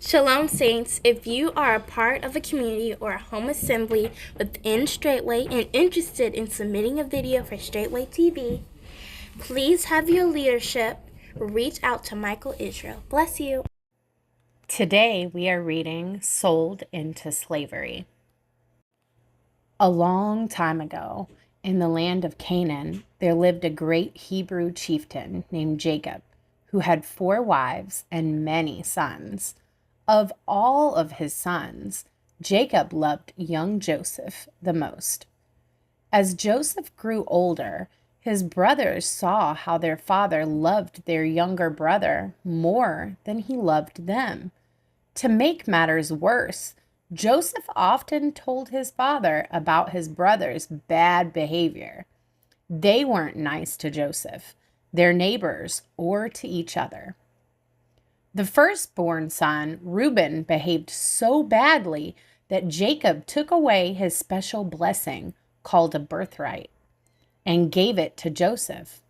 Shalom, Saints. If you are a part of a community or a home assembly within Straitway and interested in submitting a video for Straitway TV, please have your leadership reach out to Michael Israel. Bless you. Today we are reading Sold into Slavery. A long time ago, in the land of Canaan, there lived a great Hebrew chieftain named Jacob, who had 4 wives and many sons. Of all of his sons, Jacob loved young Joseph the most. As Joseph grew older, his brothers saw how their father loved their younger brother more than he loved them. To make matters worse, Joseph often told his father about his brother's bad behavior. They weren't nice to Joseph, their neighbors, or to each other. The firstborn son, Reuben, behaved so badly that Jacob took away his special blessing, called a birthright, and gave it to Joseph.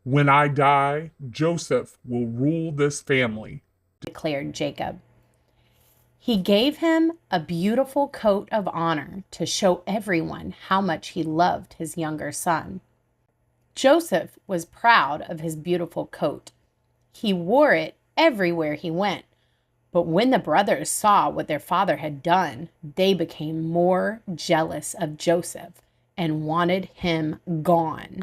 "When I die, Joseph will rule this family," declared Jacob. He gave him a beautiful coat of honor to show everyone how much he loved his younger son. Joseph was proud of his beautiful coat. He wore it everywhere he went. But when the brothers saw what their father had done, they became more jealous of Joseph and wanted him gone.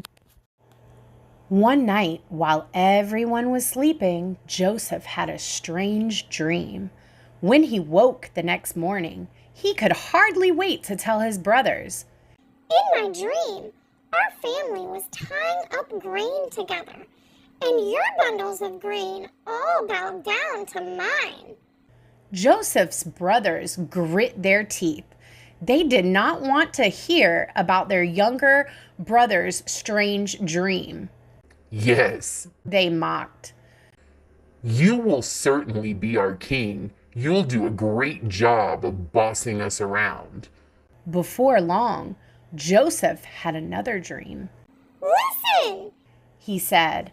One night, while everyone was sleeping, Joseph had a strange dream. When he woke the next morning, he could hardly wait to tell his brothers. "In my dream, our family was tying up grain together, and your bundles of grain all bowed down to mine." Joseph's brothers grit their teeth. They did not want to hear about their younger brother's strange dream. "Yes," they mocked. "You will certainly be our king. You'll do a great job of bossing us around." Before long, Joseph had another dream. "Listen," he said.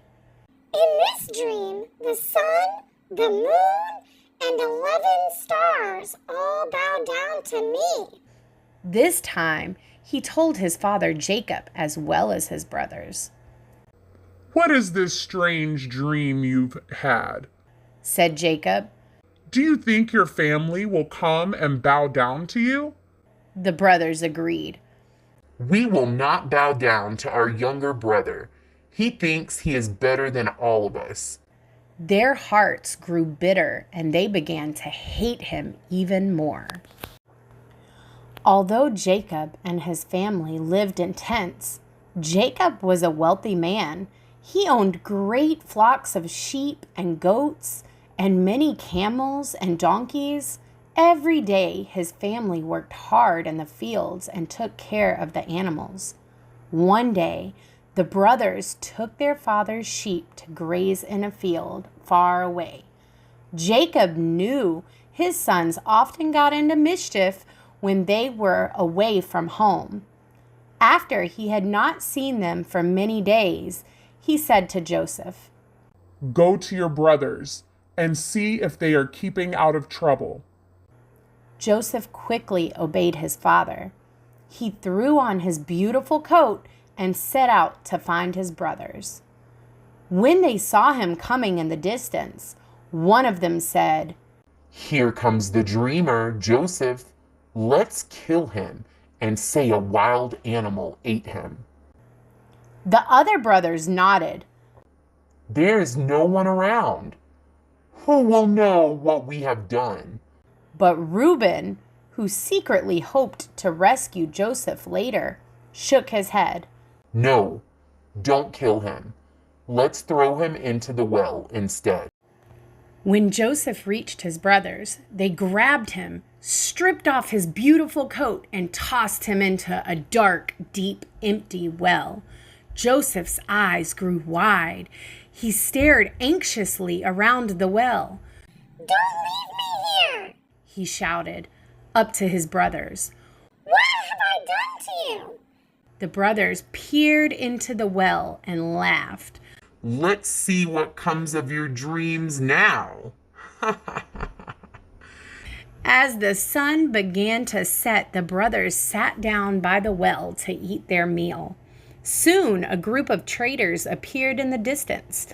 "In this dream, the sun, the moon, and 11 stars all bow down to me." This time, he told his father Jacob as well as his brothers. "What is this strange dream you've had?" said Jacob. "Do you think your family will come and bow down to you?" The brothers agreed. "We will not bow down to our younger brother. He thinks he is better than all of us." Their hearts grew bitter and they began to hate him even more. Although Jacob and his family lived in tents, Jacob was a wealthy man. He owned great flocks of sheep and goats and many camels and donkeys. Every day his family worked hard in the fields and took care of the animals. One day, the brothers took their father's sheep to graze in a field far away. Jacob knew his sons often got into mischief when they were away from home. After he had not seen them for many days, he said to Joseph, "Go to your brothers and see if they are keeping out of trouble." Joseph quickly obeyed his father. He threw on his beautiful coat and set out to find his brothers. When they saw him coming in the distance, one of them said, "Here comes the dreamer, Joseph. Let's kill him and say a wild animal ate him." The other brothers nodded. "There is no one around. Who will know what we have done?" But Reuben, who secretly hoped to rescue Joseph later, shook his head. "No, don't kill him. Let's throw him into the well instead." When Joseph reached his brothers, they grabbed him, stripped off his beautiful coat, and tossed him into a dark, deep, empty well. Joseph's eyes grew wide. He stared anxiously around the well. "Don't leave me here," he shouted up to his brothers. "What have I done to you?" The brothers peered into the well and laughed. "Let's see what comes of your dreams now." As the sun began to set, the brothers sat down by the well to eat their meal. Soon a group of traders appeared in the distance,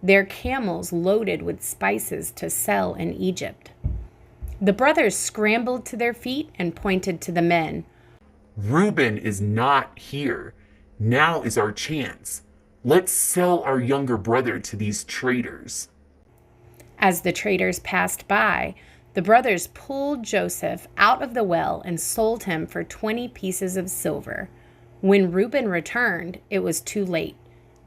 their camels loaded with spices to sell in Egypt. The brothers scrambled to their feet and pointed to the men. Reuben is not here. Now is our chance. Let's sell our younger brother to these traders. As the traders passed by, the brothers pulled Joseph out of the well and sold him for 20 pieces of silver. When Reuben returned, it was too late.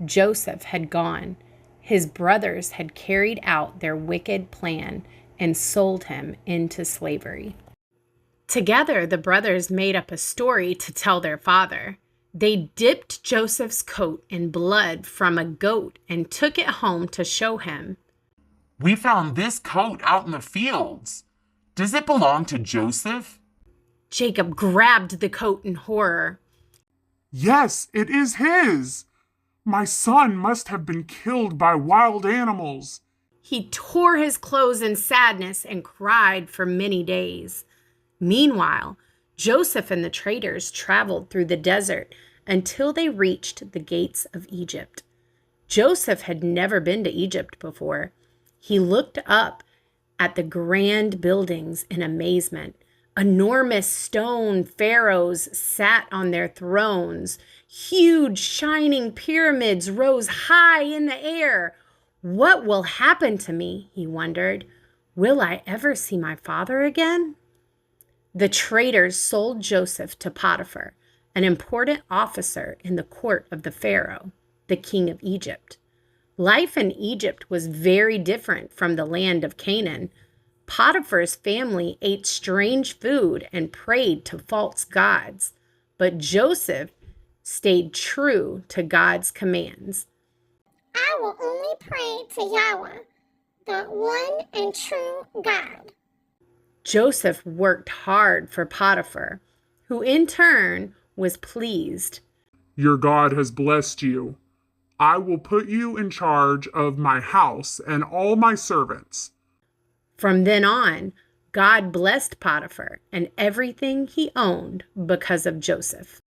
Joseph had gone. His brothers had carried out their wicked plan and sold him into slavery. Together, the brothers made up a story to tell their father. They dipped Joseph's coat in blood from a goat and took it home to show him. We found this coat out in the fields. Does it belong to Joseph? Jacob grabbed the coat in horror. Yes, it is his. My son must have been killed by wild animals. He tore his clothes in sadness and cried for many days. Meanwhile, Joseph and the traders traveled through the desert until they reached the gates of Egypt. Joseph had never been to Egypt before. He looked up at the grand buildings in amazement. Enormous stone pharaohs sat on their thrones. Huge shining pyramids rose high in the air. What will happen to me? He wondered. Will I ever see my father again? The traders sold Joseph to Potiphar, an important officer in the court of the Pharaoh, the king of Egypt. Life in Egypt was very different from the land of Canaan. Potiphar's family ate strange food and prayed to false gods, but Joseph stayed true to God's commands. I will only pray to Yahweh, the one and true God. Joseph worked hard for Potiphar, who in turn was pleased. Your God has blessed you. I will put you in charge of my house and all my servants. From then on, God blessed Potiphar and everything he owned because of Joseph.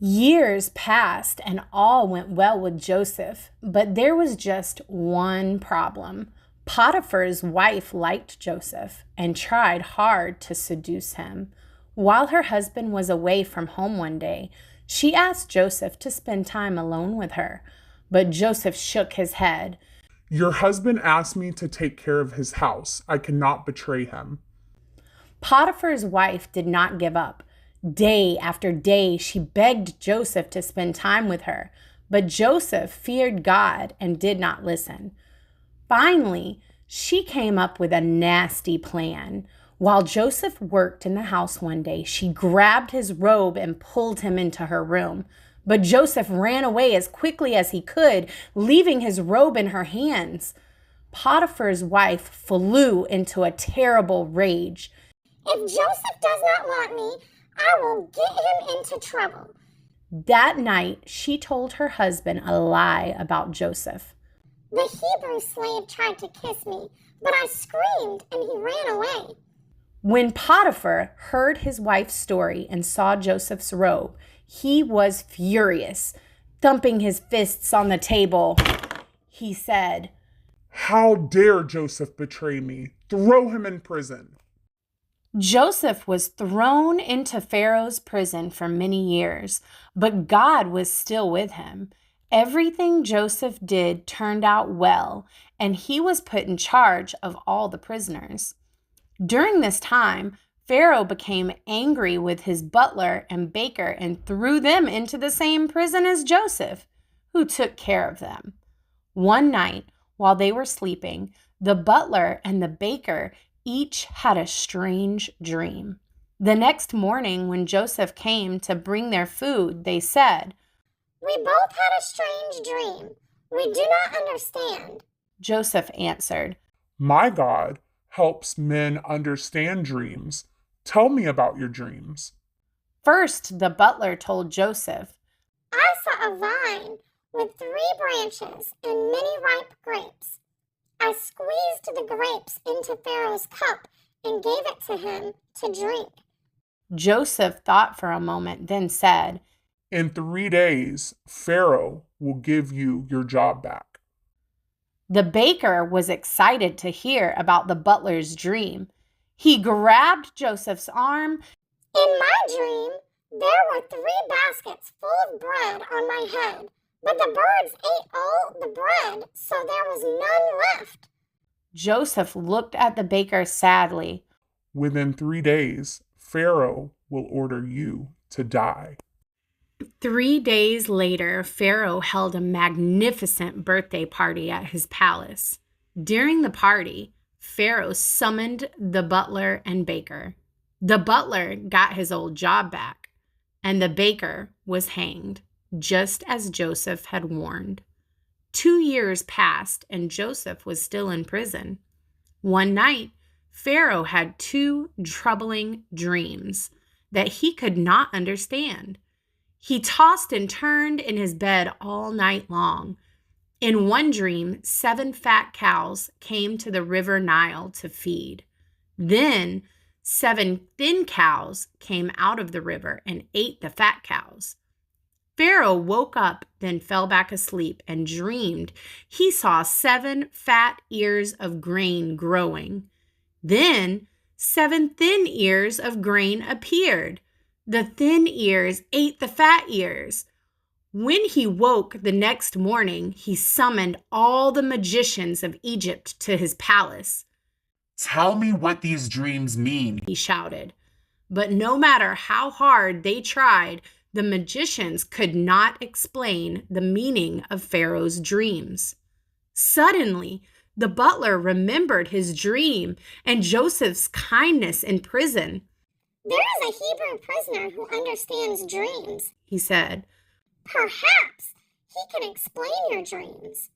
Years passed and all went well with Joseph, but there was just one problem. Potiphar's wife liked Joseph and tried hard to seduce him. While her husband was away from home one day, she asked Joseph to spend time alone with her, but Joseph shook his head. Your husband asked me to take care of his house. I cannot betray him. Potiphar's wife did not give up. Day after day, she begged Joseph to spend time with her, but Joseph feared God and did not listen. Finally, she came up with a nasty plan. While Joseph worked in the house one day, she grabbed his robe and pulled him into her room. But Joseph ran away as quickly as he could, leaving his robe in her hands. Potiphar's wife flew into a terrible rage. If Joseph does not want me, I will get him into trouble. That night, she told her husband a lie about Joseph. The Hebrew slave tried to kiss me, but I screamed and he ran away. When Potiphar heard his wife's story and saw Joseph's robe, he was furious. Thumping his fists on the table, he said, How dare Joseph betray me? Throw him in prison. Joseph was thrown into Pharaoh's prison for many years, but God was still with him. Everything Joseph did turned out well, and he was put in charge of all the prisoners. During this time, Pharaoh became angry with his butler and baker and threw them into the same prison as Joseph, who took care of them. One night, while they were sleeping, the butler and the baker each had a strange dream. The next morning, when Joseph came to bring their food, they said, We both had a strange dream. We do not understand. Joseph answered, My God helps men understand dreams. Tell me about your dreams. First, the butler told Joseph, I saw a vine with 3 branches and many ripe grapes. I squeezed the grapes into Pharaoh's cup and gave it to him to drink. Joseph thought for a moment, then said, In 3 days, Pharaoh will give you your job back. The baker was excited to hear about the butler's dream. He grabbed Joseph's arm. In my dream, there were 3 baskets full of bread on my head, but the birds ate all the bread, so there was none left. Joseph looked at the baker sadly. Within 3 days, Pharaoh will order you to die. 3 days later, Pharaoh held a magnificent birthday party at his palace. During the party, Pharaoh summoned the butler and baker. The butler got his old job back, and the baker was hanged, just as Joseph had warned. 2 years passed, and Joseph was still in prison. One night, Pharaoh had 2 troubling dreams that he could not understand. He tossed and turned in his bed all night long. In one dream, 7 fat cows came to the river Nile to feed. Then 7 thin cows came out of the river and ate the fat cows. Pharaoh woke up, then fell back asleep and dreamed he saw 7 fat ears of grain growing. Then 7 thin ears of grain appeared. The thin ears ate the fat ears. When he woke the next morning, he summoned all the magicians of Egypt to his palace. Tell me what these dreams mean, He shouted. But no matter how hard they tried, the magicians could not explain the meaning of Pharaoh's dreams. Suddenly, the butler remembered his dream and Joseph's kindness in prison. There is a Hebrew prisoner who understands dreams, He said. Perhaps he can explain your dreams.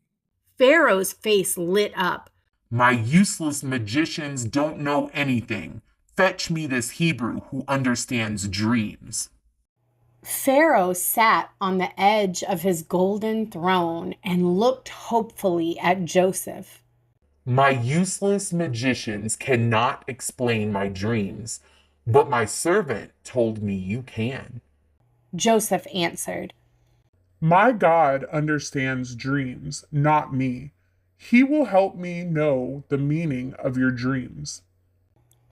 Pharaoh's face lit up. My useless magicians don't know anything. Fetch me this Hebrew who understands dreams. Pharaoh sat on the edge of his golden throne and looked hopefully at Joseph. My useless magicians cannot explain my dreams, but my servant told me you can. Joseph answered. My God understands dreams, not me. He will help me know the meaning of your dreams.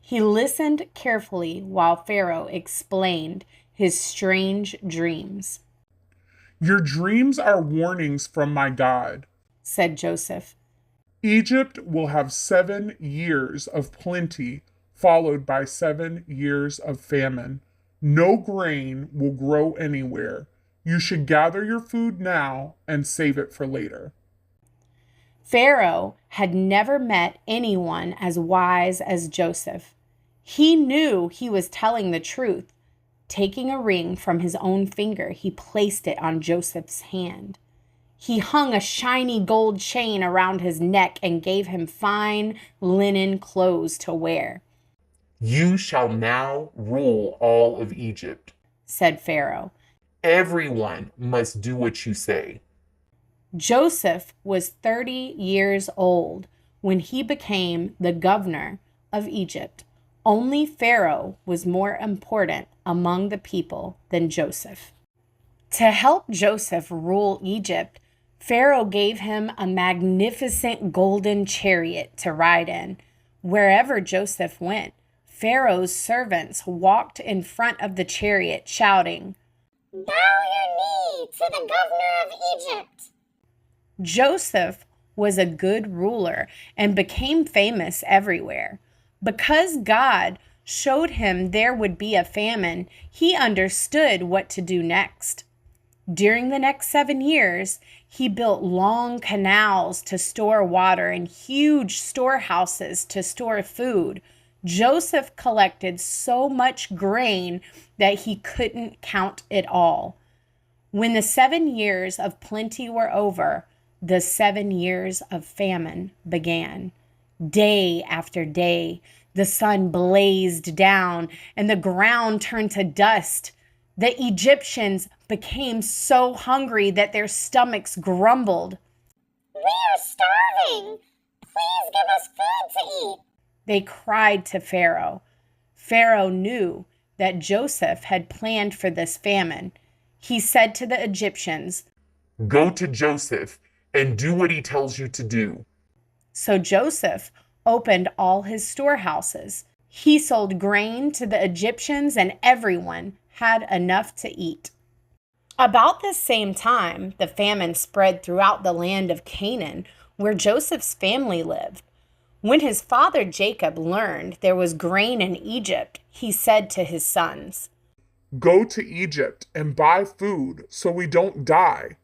He listened carefully while Pharaoh explained his strange dreams. Your dreams are warnings from my God, said Joseph. Egypt will have 7 years of plenty, followed by 7 years of famine. No grain will grow anywhere. You should gather your food now and save it for later. Pharaoh had never met anyone as wise as Joseph. He knew he was telling the truth. Taking a ring from his own finger, he placed it on Joseph's hand. He hung a shiny gold chain around his neck and gave him fine linen clothes to wear. You shall now rule all of Egypt, said Pharaoh. Everyone must do what you say. Joseph was 30 years old when he became the governor of Egypt. Only Pharaoh was more important among the people than Joseph. To help Joseph rule Egypt, Pharaoh gave him a magnificent golden chariot to ride in. Wherever Joseph went, Pharaoh's servants walked in front of the chariot shouting, Bow your knee to the governor of Egypt. Joseph was a good ruler and became famous everywhere. Because God showed him there would be a famine, he understood what to do next. During the next 7 years, he built long canals to store water and huge storehouses to store food. Joseph collected so much grain that he couldn't count it all. When the 7 years of plenty were over, the 7 years of famine began. Day after day, the sun blazed down and the ground turned to dust. The Egyptians became so hungry that their stomachs grumbled. We are starving. Please give us food to eat. They cried to Pharaoh. Pharaoh knew that Joseph had planned for this famine. He said to the Egyptians, "Go to Joseph and do what he tells you to do." So Joseph opened all his storehouses. He sold grain to the Egyptians, and everyone had enough to eat. About this same time, the famine spread throughout the land of Canaan, where Joseph's family lived. When his father Jacob learned there was grain in Egypt, he said to his sons, "Go to Egypt and buy food so we don't die."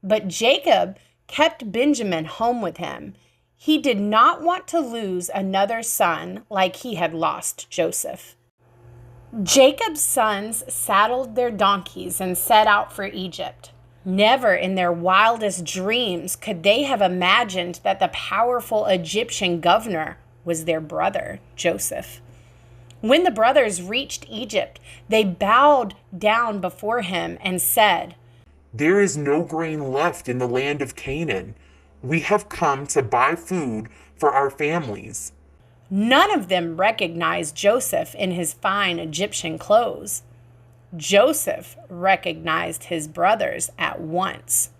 But Jacob kept Benjamin home with him. He did not want to lose another son like he had lost Joseph. Jacob's sons saddled their donkeys and set out for Egypt. Never in their wildest dreams could they have imagined that the powerful Egyptian governor was their brother, Joseph. When the brothers reached Egypt, they bowed down before him and said, "There is no grain left in the land of Canaan. We have come to buy food for our families." None of them recognized Joseph in his fine Egyptian clothes. Joseph recognized his brothers at once.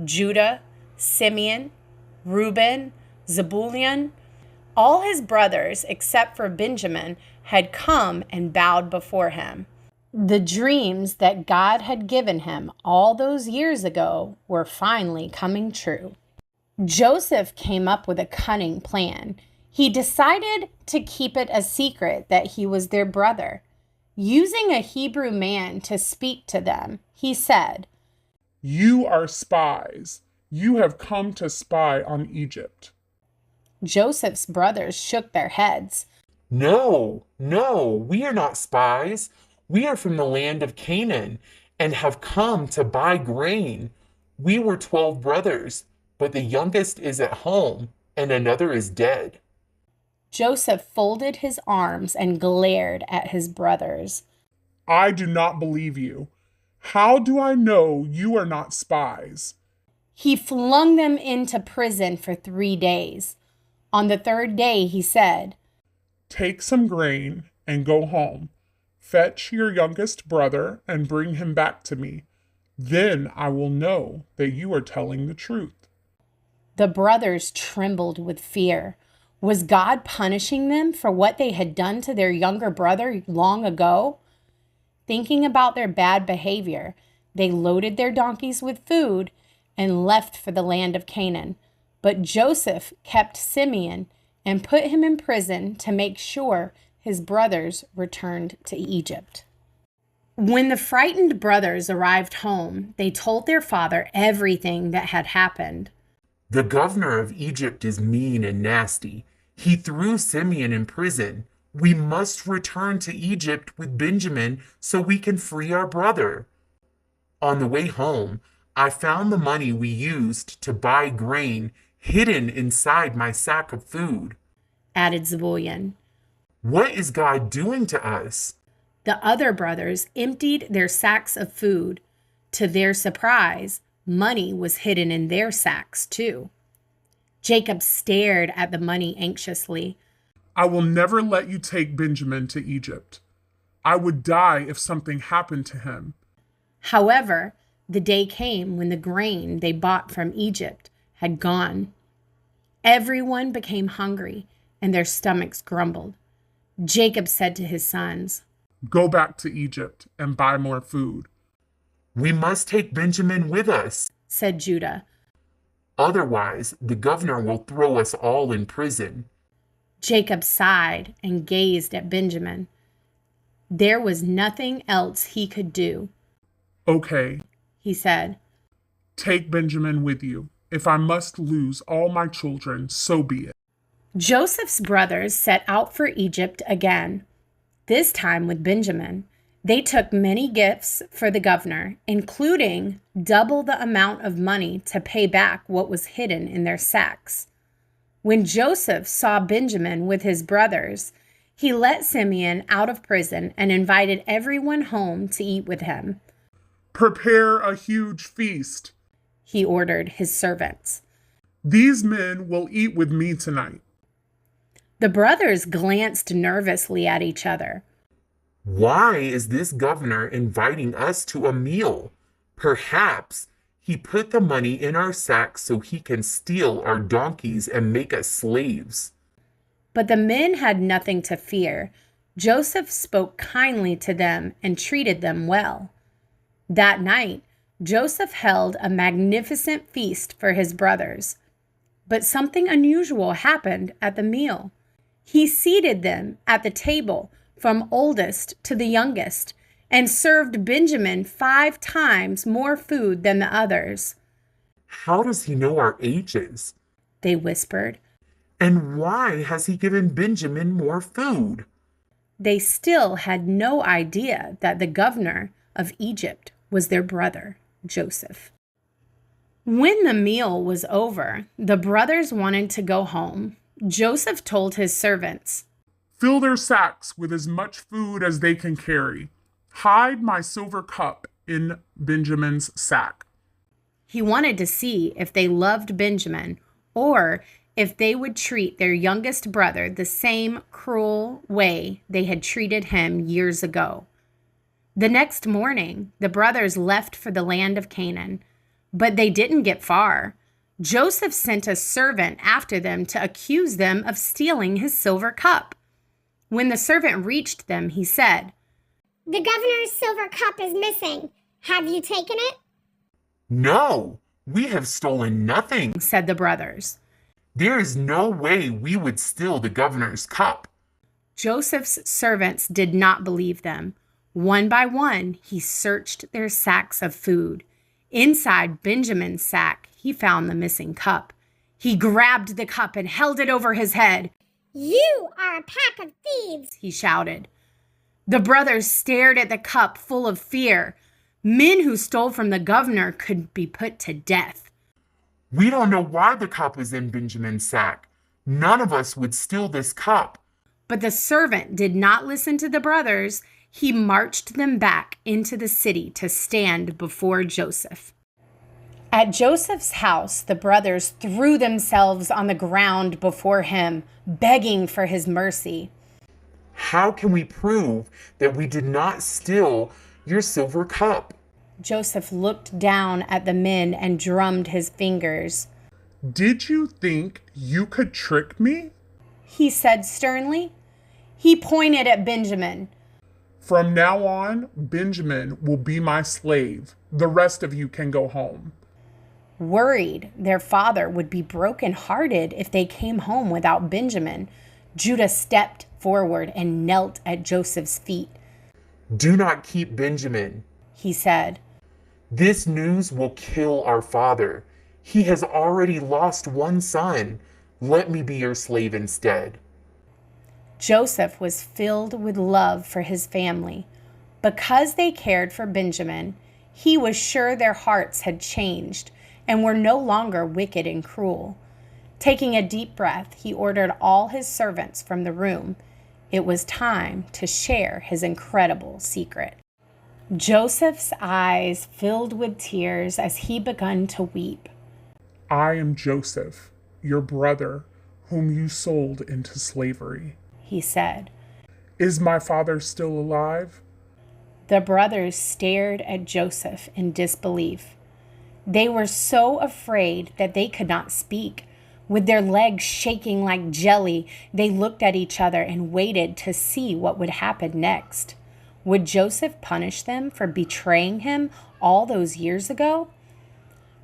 Judah, Simeon, Reuben, Zebulun, all his brothers except for Benjamin had come and bowed before him. The dreams that God had given him all those years ago were finally coming true. Joseph came up with a cunning plan. He decided to keep it a secret that he was their brother. Using a Hebrew man to speak to them, he said, "You are spies. You have come to spy on Egypt." Joseph's brothers shook their heads. "No, no, we are not spies. We are from the land of Canaan and have come to buy grain. We were 12 brothers, but the youngest is at home and another is dead." Joseph folded his arms and glared at his brothers. "I do not believe you. How do I know you are not spies?" He flung them into prison for 3 days. On the third day, he said, "Take some grain and go home. Fetch your youngest brother and bring him back to me. Then I will know that you are telling the truth." The brothers trembled with fear. Was God punishing them for what they had done to their younger brother long ago? Thinking about their bad behavior, they loaded their donkeys with food and left for the land of Canaan. But Joseph kept Simeon and put him in prison to make sure his brothers returned to Egypt. When the frightened brothers arrived home, they told their father everything that had happened. "The governor of Egypt is mean and nasty. He threw Simeon in prison. We must return to Egypt with Benjamin so we can free our brother." On the way home, I found the money we used to buy grain hidden inside my sack of food, Added Zebulun. "What is God doing to us?" The other brothers emptied their sacks of food. To their surprise, money was hidden in their sacks too. Jacob stared at the money anxiously. "I will never let you take Benjamin to Egypt. I would die if something happened to him." However, the day came when the grain they bought from Egypt had gone. Everyone became hungry and their stomachs grumbled. Jacob said to his sons, "Go back to Egypt and buy more food." "We must take Benjamin with us. said Judah. Otherwise, the governor will throw us all in prison." Jacob sighed and gazed at Benjamin. There was nothing else he could do. "Okay, He said, take Benjamin with you. If I must lose all my children, so be it." Joseph's brothers set out for Egypt again, this time with Benjamin. They took many gifts for the governor, including double the amount of money to pay back what was hidden in their sacks. When Joseph saw Benjamin with his brothers, he let Simeon out of prison and invited everyone home to eat with him. "Prepare a huge feast. He ordered his servants. These men will eat with me tonight." The brothers glanced nervously at each other. Why is this governor inviting us to a meal? Perhaps he put the money in our sacks so he can steal our donkeys and make us slaves. But the men had nothing to fear. Joseph spoke kindly to them and treated them well. That night, Joseph held a magnificent feast for his brothers. But something unusual happened at the meal. He seated them at the table from oldest to the youngest and served Benjamin 5 times more food than the others. How does he know our ages? They whispered. And why has he given Benjamin more food? They still had no idea that the governor of Egypt was their brother, Joseph. When the meal was over, the brothers wanted to go home. Joseph told his servants, Fill their sacks with as much food as they can carry. Hide my silver cup in Benjamin's sack. He wanted to see if they loved Benjamin or if they would treat their youngest brother the same cruel way they had treated him years ago. The next morning, the brothers left for the land of Canaan, but they didn't get far. Joseph sent a servant after them to accuse them of stealing his silver cup. When the servant reached them, he said, The governor's silver cup is missing. Have you taken it? No, we have stolen nothing, said the brothers. There is no way we would steal the governor's cup. Joseph's servants did not believe them. One by one, he searched their sacks of food. Inside Benjamin's sack, he found the missing cup. He grabbed the cup and held it over his head. You are a pack of thieves, he shouted. The brothers stared at the cup full of fear. Men who stole from the governor could be put to death. We don't know why the cup was in Benjamin's sack. None of us would steal this cup. But the servant did not listen to the brothers. He marched them back into the city to stand before Joseph. At Joseph's house, the brothers threw themselves on the ground before him, begging for his mercy. How can we prove that we did not steal your silver cup? Joseph looked down at the men and drummed his fingers. Did you think you could trick me? He said sternly. He pointed at Benjamin. From now on, Benjamin will be my slave. The rest of you can go home. Worried their father would be brokenhearted if they came home without Benjamin, Judah stepped forward and knelt at Joseph's feet. Do not keep Benjamin, he said. This news will kill our father. He has already lost one son. Let me be your slave instead. Joseph was filled with love for his family. Because they cared for Benjamin, he was sure their hearts had changed and were no longer wicked and cruel. Taking a deep breath, he ordered all his servants from the room. It was time to share his incredible secret. Joseph's eyes filled with tears as he began to weep. I am Joseph, your brother, whom you sold into slavery, he said. Is my father still alive? The brothers stared at Joseph in disbelief. They were so afraid that they could not speak. With their legs shaking like jelly, they looked at each other and waited to see what would happen next. Would Joseph punish them for betraying him all those years ago?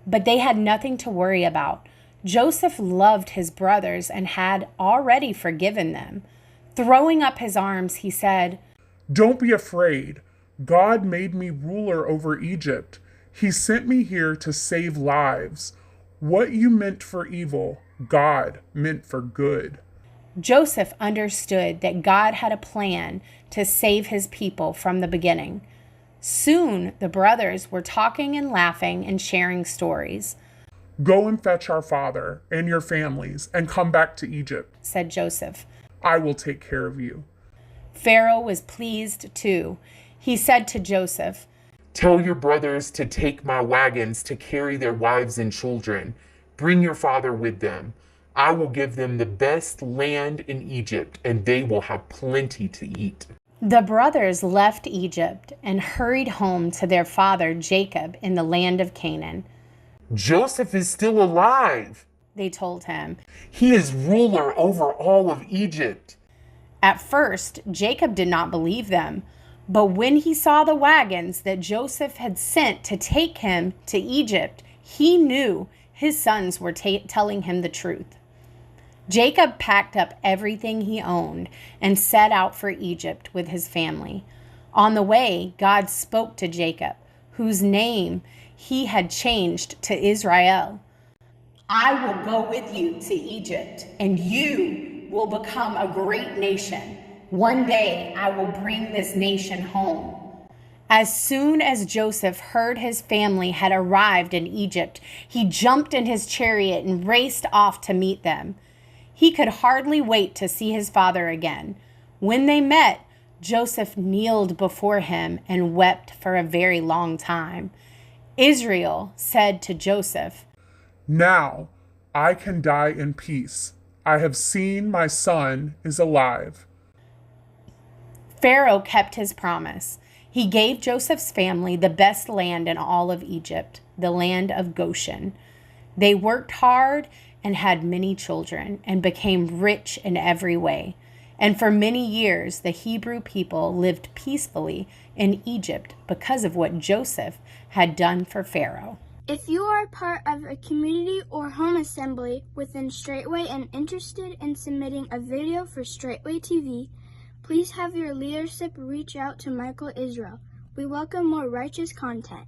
But they had nothing to worry about. Joseph loved his brothers and had already forgiven them. Throwing up his arms, he said, Don't be afraid. God made me ruler over Egypt. He sent me here to save lives. What you meant for evil, God meant for good. Joseph understood that God had a plan to save his people from the beginning. Soon, the brothers were talking and laughing and sharing stories. Go and fetch our father and your families and come back to Egypt, said Joseph. I will take care of you. Pharaoh was pleased too. He said to Joseph, Tell your brothers to take my wagons to carry their wives and children. Bring your father with them. I will give them the best land in Egypt, and they will have plenty to eat." The brothers left Egypt and hurried home to their father Jacob in the land of Canaan. "Joseph is still alive," they told him. "He is ruler over all of Egypt." At first, Jacob did not believe them, but when he saw the wagons that Joseph had sent to take him to Egypt, he knew his sons were telling him the truth. Jacob packed up everything he owned and set out for Egypt with his family. On the way, God spoke to Jacob, whose name he had changed to Israel. "I will go with you to Egypt, and you will become a great nation. One day I will bring this nation home." As soon as Joseph heard his family had arrived in Egypt, he jumped in his chariot and raced off to meet them. He could hardly wait to see his father again. When they met, Joseph kneeled before him and wept for a very long time. Israel said to Joseph, "Now I can die in peace. I have seen my son is alive." Pharaoh kept his promise. He gave Joseph's family the best land in all of Egypt, the land of Goshen. They worked hard and had many children and became rich in every way. And for many years, the Hebrew people lived peacefully in Egypt because of what Joseph had done for Pharaoh. If you are a part of a community or home assembly within Straitway and interested in submitting a video for Straitway TV, please have your leadership reach out to Michael Israel. We welcome more righteous content.